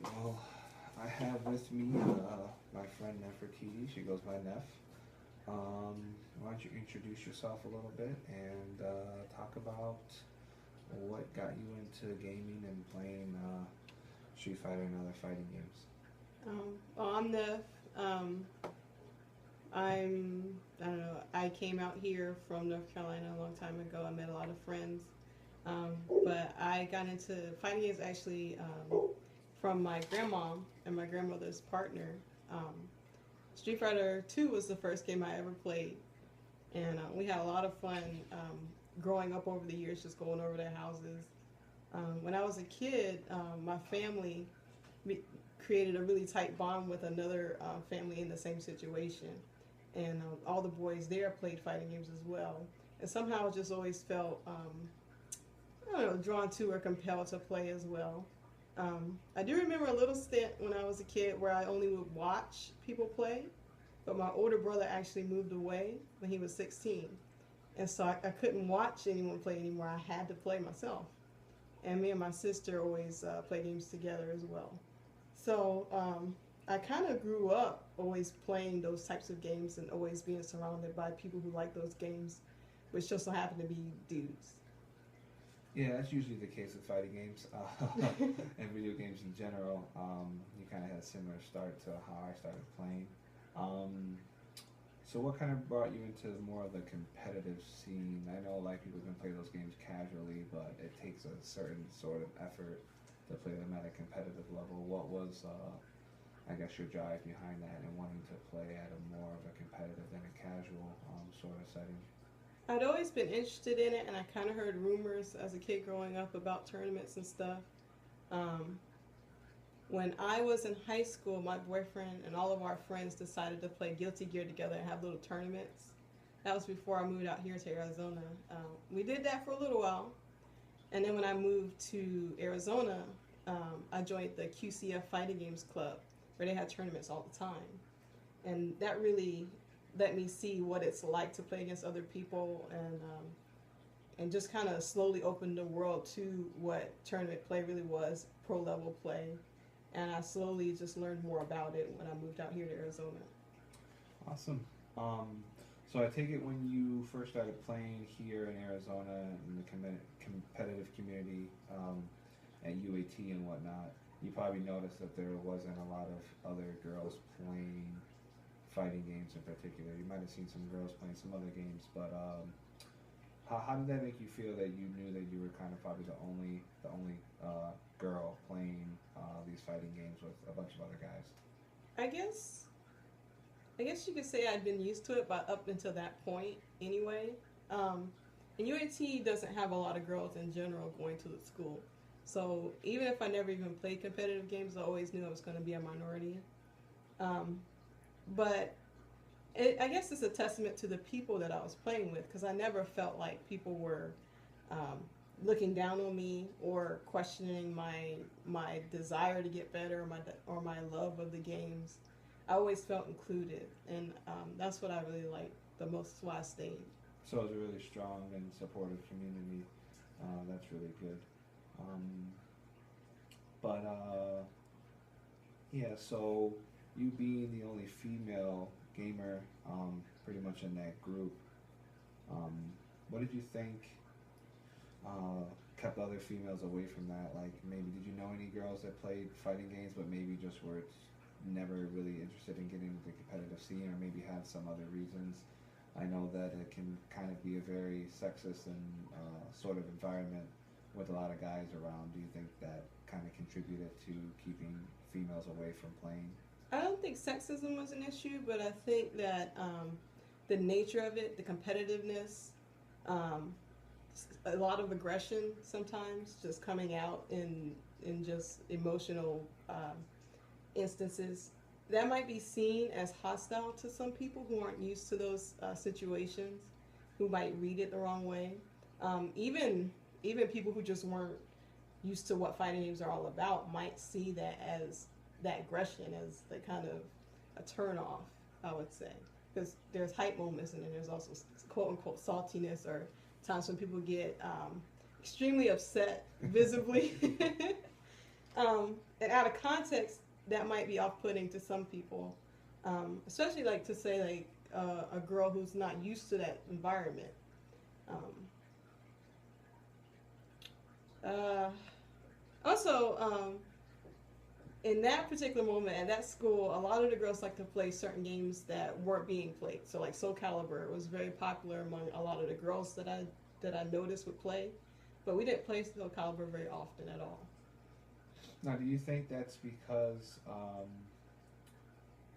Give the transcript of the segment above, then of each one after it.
Well, I have with me my friend Nefertiti. She goes by Nef. Why don't you introduce yourself a little bit and talk about what got you into gaming and playing Street Fighter and other fighting games? I'm Neff. Um, I don't know, I came out here from North Carolina a long time ago. I met a lot of friends. But I got into fighting games actually from my grandma and my grandmother's partner. Um, Street Fighter 2 was the first game I ever played. And we had a lot of fun growing up over the years, just going over their houses. When I was a kid, my family created a really tight bond with another family in the same situation. And all the boys there played fighting games as well. And somehow I just always felt, I don't know, drawn to or compelled to play as well. I do remember a little stint when I was a kid where I only would watch people play, but my older brother actually moved away when he was 16. And so I couldn't watch anyone play anymore. I had to play myself. And me and my sister always play games together as well. So I kind of grew up always playing those types of games and always being surrounded by people who like those games, which just so happened to be dudes. Yeah, that's usually the case with fighting games and video games in general. You kind of had a similar start to how I started playing. Um, so, what kind of brought you into more of the competitive scene? I know a lot of people can play those games casually, but it takes a certain sort of effort to play them at a competitive level. What was, I guess, your drive behind that and wanting to play at a more of a competitive than a casual sort of setting? I'd always been interested in it, and I kind of heard rumors as a kid growing up about tournaments and stuff. Um, when I was in high school, my boyfriend and all of our friends decided to play Guilty Gear together and have little tournaments. That was before I moved out here to Arizona. We did that for a little while, and then when I moved to Arizona, I joined the QCF Fighting Games Club, where they had tournaments all the time, and that really let me see what it's like to play against other people and just kind of slowly opened the world to what tournament play really was, pro level play. And I slowly just learned more about it when I moved out here to Arizona. Awesome. So I take it when you first started playing here in Arizona in the competitive community at UAT and whatnot, you probably noticed that there wasn't a lot of other girls playing fighting games in particular. You might have seen some girls playing some other games, but how did that make you feel that you knew that you were kind of probably the only girl playing these fighting games with a bunch of other guys? I guess I guess you could say I'd been used to it, but up until that point anyway. And UAT doesn't have a lot of girls in general going to the school. So even if I never even played competitive games, I always knew I was going to be a minority. Um, but I guess it's a testament to the people that I was playing with, because I never felt like people were um, looking down on me or questioning my desire to get better, or my love of the games. I always felt included, and that's what I really liked the most. That's why I stayed. So it's a really strong and supportive community. That's really good. Um, but yeah, so you being the only female gamer pretty much in that group, um, what did you think kept other females away from that? Like, maybe did you know any girls that played fighting games but maybe just were never really interested in getting into the competitive scene, or maybe had some other reasons? I know that it can kind of be a very sexist and sort of environment with a lot of guys around. Do you think that kind of contributed to keeping females away from playing? I don't think sexism was an issue, but I think that the nature of it, the competitiveness, um, a lot of aggression sometimes just coming out in just emotional instances, that might be seen as hostile to some people who aren't used to those situations, who might read it the wrong way. Even people who just weren't used to what fighting games are all about might see that as that aggression as the kind of a turn off, I would say, because there's hype moments and then there's also quote unquote saltiness, or times when people get extremely upset visibly. And out of context, that might be off-putting to some people, especially like to say like a girl who's not used to that environment. Um, uh, Also, in that particular moment at that school, a lot of the girls like to play certain games that weren't being played. So like Soul Calibur was very popular among a lot of the girls that I noticed would play, but we didn't play Soul Calibur very often at all. Now, do you think that's because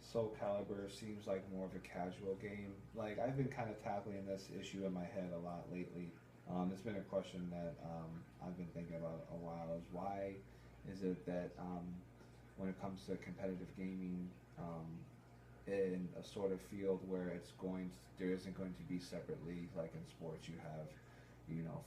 Soul Calibur seems like more of a casual game? Like, I've been kind of tackling this issue in my head a lot lately. It's been a question that I've been thinking about a while. Is why is it that when it comes to competitive gaming, in a sort of field where there isn't going to be separate leagues like in sports, you have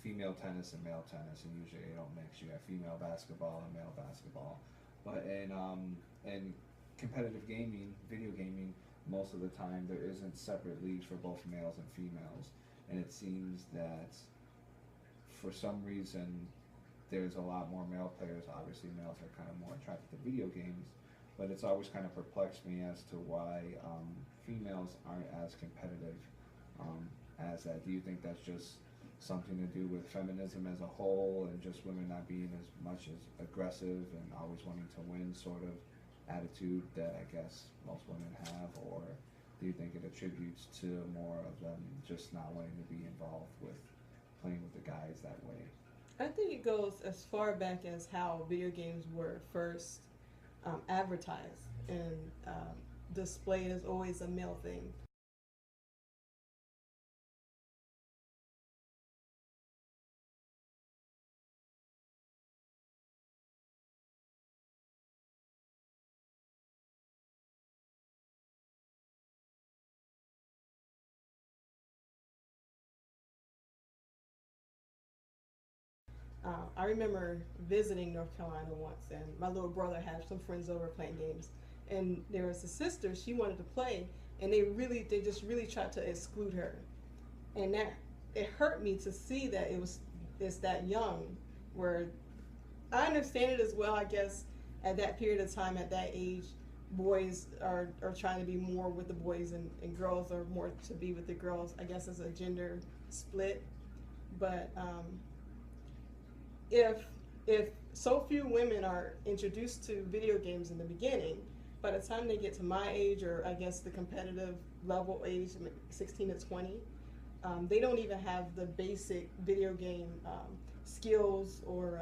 female tennis and male tennis, and usually they don't mix. You have female basketball and male basketball, but in competitive gaming, video gaming, most of the time there isn't separate leagues for both males and females, and it seems that for some reason there's a lot more male players. Obviously, males are kind of more attracted to video games, but it's always kind of perplexed me as to why females aren't as competitive as that. Do you think that's just something to do with feminism as a whole and just women not being as much as aggressive and always wanting to win sort of attitude that I guess most women have, or do you think it attributes to more of them just not wanting to be involved with playing with the guys that way? I think it goes as far back as how video games were first advertised and displayed as always a male thing. I remember visiting North Carolina once, and my little brother had some friends over playing games, and there was a sister. She wanted to play, and they just really tried to exclude her, and that it hurt me to see that it's that young. Where I understand it as well. I guess at that period of time, at that age, boys are trying to be more with the boys, and girls are more to be with the girls. I guess it's a gender split, but if so few women are introduced to video games in the beginning, by the time they get to my age, or I guess the competitive level age, 16 to 20, they don't even have the basic video game skills, or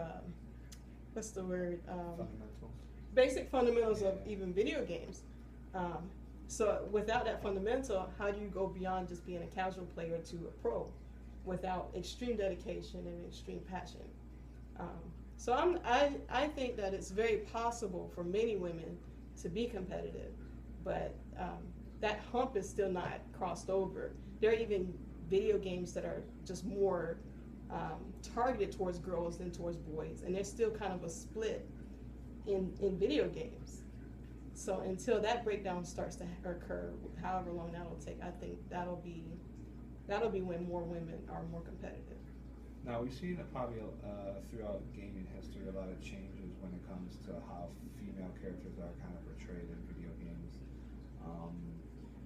what's the word? Fundamentals. Basic fundamentals Yeah. of even video games. So without that fundamental, how do you go beyond just being a casual player to a pro without extreme dedication and extreme passion? So I think that it's very possible for many women to be competitive, but that hump is still not crossed over. There are even video games that are just more targeted towards girls than towards boys, and there's still kind of a split in video games. So until that breakdown starts to occur, however long that'll take, I think that'll be when more women are more competitive. Now, we've seen probably throughout gaming history a lot of changes when it comes to how female characters are kind of portrayed in video games. Um,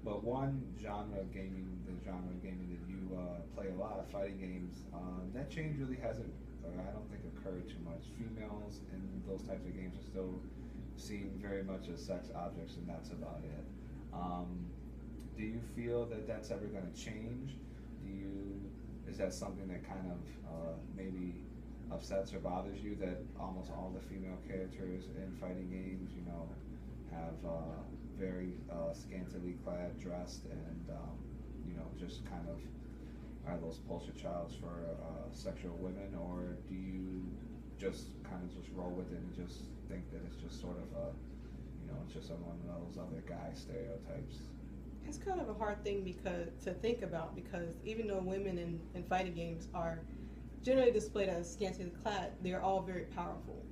but one genre of gaming, the genre of gaming that you play a lot, fighting games, that change really hasn't, I don't think, occurred too much. Females in those types of games are still seen very much as sex objects, and that's about it. Do you feel that that's ever going to change? Is that something that kind of maybe upsets or bothers you, that almost all the female characters in fighting games, have very scantily clad, dressed, and just kind of are those poster childs for sexual women, or do you just kind of just roll with it and just think that it's just sort of it's just one of those other guy stereotypes? It's kind of a hard thing to think about, because even though women in fighting games are generally displayed as scantily clad, they're all very powerful.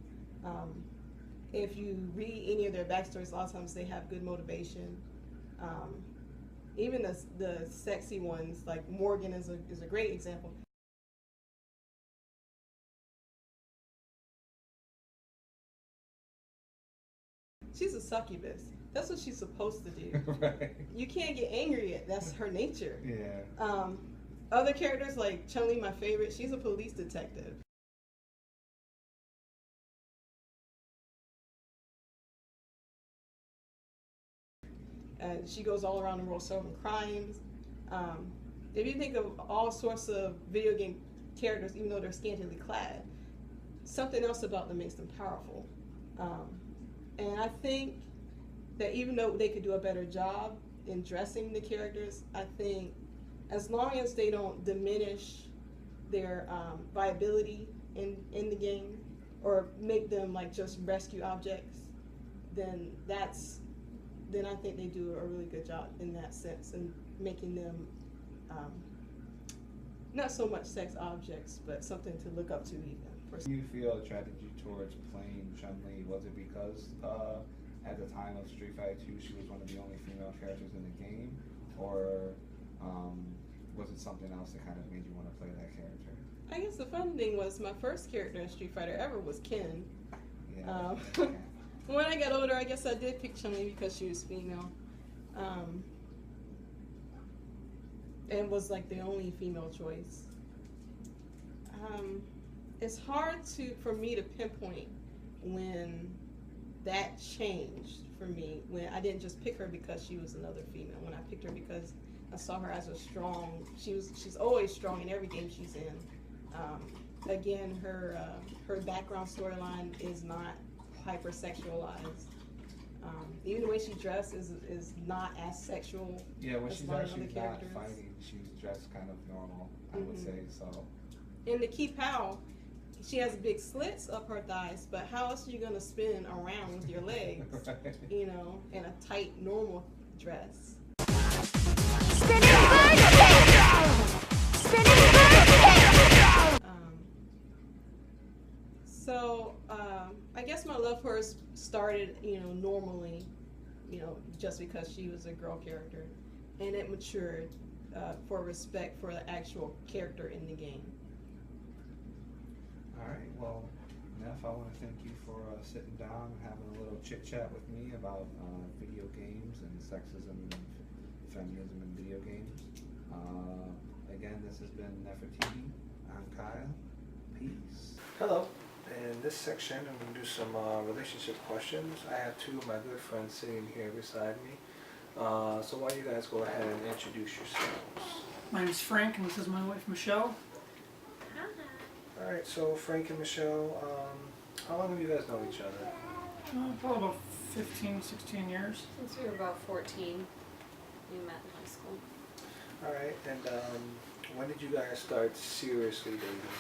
If you read any of their backstories, a lot of times they have good motivation. Even the sexy ones, like Morgan is a great example. she's a succubus. That's what she's supposed to do. Right. You can't get angry at. That's her nature. Yeah. Other characters like Chun-Li, my favorite. She's a police detective. And she goes all around the world solving crimes. If you think of all sorts of video game characters, even though they're scantily clad, something else about them makes them powerful. And I think that even though they could do a better job in dressing the characters, I think as long as they don't diminish their viability in the game or make them like just rescue objects, then I think they do a really good job in that sense and making them not so much sex objects, but something to look up to even. You feel attracted you towards playing Chun-Li? Was it because at the time of Street Fighter 2 she was one of the only female characters in the game, or was it something else that kind of made you want to play that character? I guess the fun thing was my first character in Street Fighter ever was Ken. Yeah. When I got older, I guess I did pick Chun-Li because she was female. And was like the only female choice. It's hard for me to pinpoint when that changed for me, when I didn't just pick her because she was another female, when I picked her because I saw her as a strong, she's always strong in every game she's in. Again, her background storyline is not hypersexualized. Even the way she dresses is not as sexual. Yeah, when as she's a lot of actually other not characters. fighting, she's dressed kind of normal, I would say, so. In the Key Pow, she has big slits up her thighs, but how else are you gonna spin around with your legs, Right. you know, in a tight, normal dress? So I guess my love for her started, normally, just because she was a girl character, and it matured for respect for the actual character in the game. All right, well, Neff, I want to thank you for sitting down and having a little chit chat with me about video games and sexism and feminism in video games. Again, this has been Nefertiti. I'm Kyle. Peace. Hello. In this section, I'm going to do some relationship questions. I have two of my good friends sitting here beside me. So why don't you guys go ahead and introduce yourselves? My name is Frank, and this is my wife, Michelle. All right, so Frank and Michelle, how long have you guys known each other? Probably about 15, 16 years. Since we were about 14, we met in high school. All right, and when did you guys start seriously dating?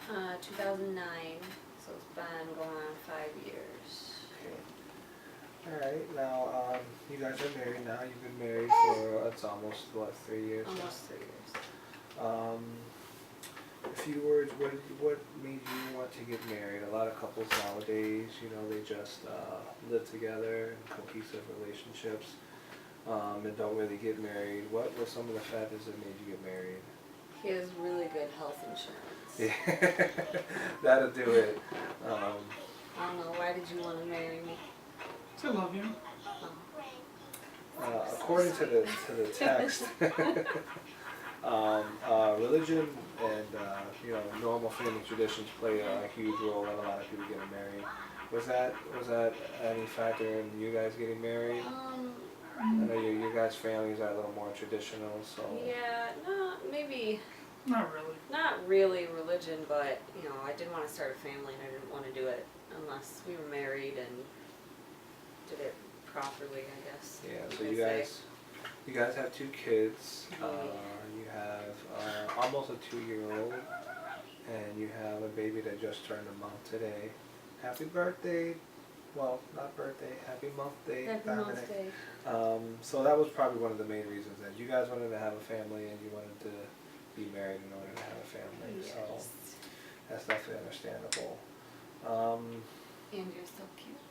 2009, so it's been going on 5 years. Okay. All right, now you guys are married now. You've been married for, it's almost, what, 3 years? Almost 3 years. A few words, what made you want to get married? A lot of couples nowadays, they just live together in cohesive relationships and don't really get married. What were some of the factors that made you get married? He has really good health insurance. Yeah, that'll do it. I don't know, why did you want to marry me? I love you. According to the text, religion and normal family traditions play a huge role in a lot of people getting married. Was that any factor in you guys getting married? I know your guys' families are a little more traditional, so. Yeah, no, maybe. Not really. Not really religion, but, I did want to start a family and I didn't want to do it unless we were married and did it properly, I guess. Yeah, so you guys have 2 kids. You have almost a 2-year-old, and you have a baby that just turned a month today. Happy birthday! Well, not birthday. Happy month day. Happy month day. So that was probably one of the main reasons that you guys wanted to have a family and you wanted to be married in order to have a family. Yes. So that's definitely understandable. And you're so cute.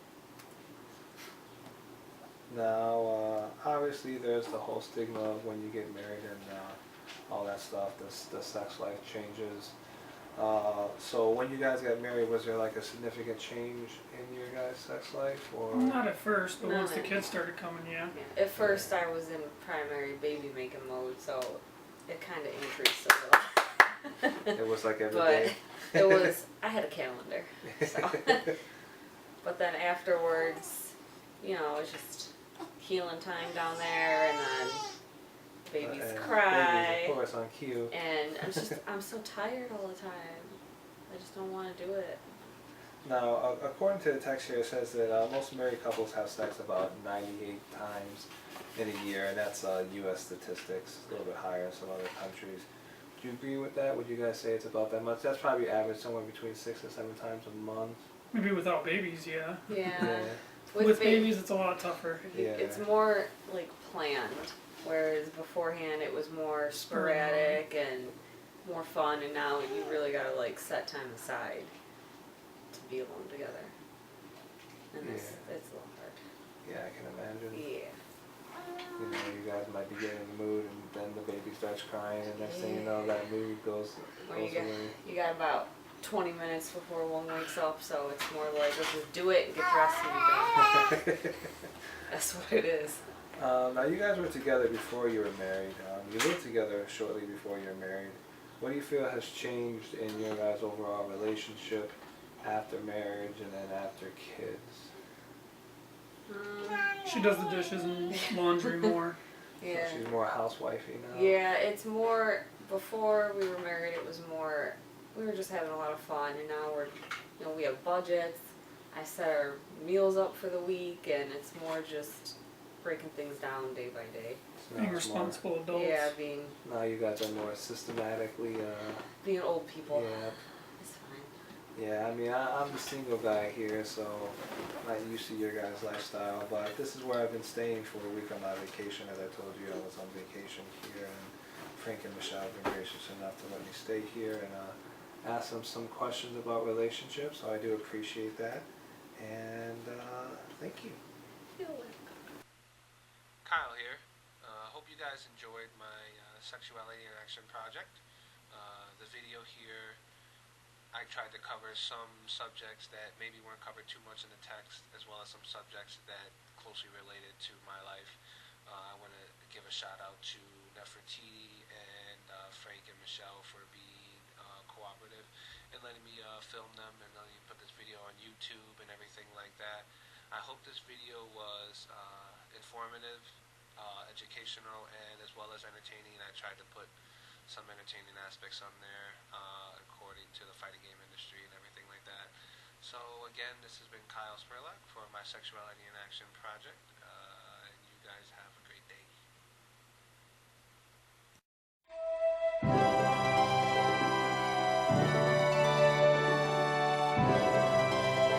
Now, obviously, there's the whole stigma of when you get married and all that stuff. The sex life changes. So when you guys got married, was there like a significant change in your guys' sex life, or? Not at first, but No, once the no. kids started coming, yeah. At first, I was in primary baby making mode, so it kind of increased a little. It was like every But day. it was, I had a calendar. So. But then afterwards, you know, it's just healing time down there, and then babies And cry. babies, of course, on cue. And I'm so tired all the time. I just don't want to do it. Now, according to the text here, it says that most married couples have sex about 98 times in a year, and that's U.S. statistics. It's a little bit higher in some other countries. Do you agree with that? Would you guys say it's about that much? That's probably average somewhere between 6 and 7 times a month. Maybe without babies, yeah. Yeah. With babies, it's a lot tougher. Yeah. It's more like planned, whereas beforehand it was more sporadic and more fun, and now you really gotta like set time aside to be alone together. And it's a little hard. Yeah, I can imagine. Yeah. You know, you guys might be getting in the mood, and then the baby starts crying, and next thing you know, that mood goes Or you away. got about 20 minutes before one wakes up, so it's more like, let's just do it and get dressed and be done. That's what it is. Now, you guys were together before you were married. You lived together shortly before you were married. What do you feel has changed in your guys' overall relationship after marriage and then after kids? She does the dishes and laundry more. Yeah. So she's more housewifey now? Yeah, it's more, before we were married, it was more, we were just having a lot of fun, and now we're, you know, we have budgets. I set our meals up for the week, and it's more just breaking things down day by day. So now Being it's more- responsible adults. Yeah, being Now you guys are more systematically, old people. yeah. It's fine. Yeah, I mean, I'm the single guy here, so I'm not used to your guys' lifestyle, but this is where I've been staying for a week on my vacation. As I told you, I was on vacation here, and Frank and Michelle have been gracious enough to let me stay here and ask them some questions about relationships, so I do appreciate that. And thank you. Kyle here. Hope you guys enjoyed my sexuality in action project. The video here, I tried to cover some subjects that maybe weren't covered too much in the text, as well as some subjects that closely related to my life. I want to give a shout out to Nefertiti and Frank and Michelle for being cooperative and letting me film them and letting me put this video on YouTube and everything like that. I hope this video was informative, educational, and as well as entertaining. I tried to put some entertaining aspects on there according to the fighting game industry and everything like that. So again, this has been Kyle Spurlock for my Sexuality in Action project, and you guys have